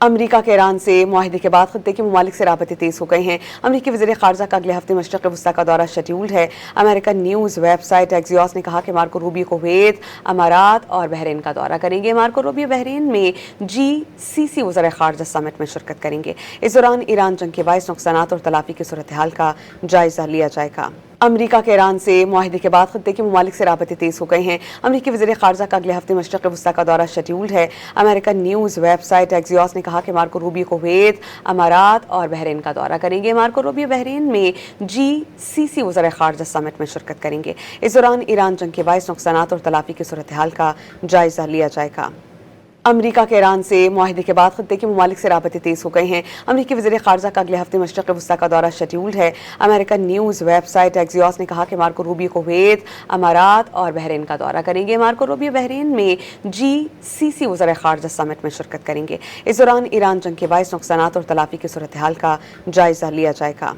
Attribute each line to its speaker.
Speaker 1: امریکہ کے ایران سے معاہدے کے بعد خطے کے ممالک سے رابطے تیز ہو گئے ہیں۔ امریکی وزیر خارجہ کا اگلے ہفتے مشرق وسطیٰ کا دورہ شیڈیولڈ ہے۔ امریکن نیوز ویب سائٹ ایکزیوس نے کہا کہ مارکو روبیو کویت، امارات اور بحرین کا دورہ کریں گے۔ مارکو روبیو بحرین میں GCC وزرائے خارجہ سمٹ میں شرکت کریں گے۔ اس دوران ایران جنگ کے باعث نقصانات اور تلافی کی صورتحال کا جائزہ لیا جائے گا۔ امریکہ کے ایران سے معاہدے کے بعد خطے کے ممالک سے رابطے تیز ہو گئے ہیں۔ امریکی وزیر خارجہ کا اگلے ہفتے مشرق وسطیٰ کا دورہ شیڈیولڈ ہے۔ امریکن نیوز ویب سائٹ ایکزیوس نے کہا کہ مارکو روبیو کویت، امارات اور بحرین کا دورہ کریں گے۔ مارکو روبیو بحرین میں GCC وزرائے خارجہ سمٹ میں شرکت کریں گے۔ اس دوران ایران جنگ کے باعث نقصانات اور تلافی کی صورتحال کا جائزہ لیا جائے گا۔ امریکہ کے ایران سے معاہدے کے بعد خطے کے ممالک سے رابطے تیز ہو گئے ہیں۔ امریکی وزیر خارجہ کا اگلے ہفتے مشرق وسطیٰ کا دورہ شیڈیولڈ ہے۔ امریکن نیوز ویب سائٹ ایکزیوس نے کہا کہ مارکو روبیو کویت، امارات اور بحرین کا دورہ کریں گے۔ مارکو روبیو بحرین میں GCC وزرائے خارجہ سمٹ میں شرکت کریں گے۔ اس دوران ایران جنگ کے باعث نقصانات اور تلافی کی صورتحال کا جائزہ لیا جائے گا۔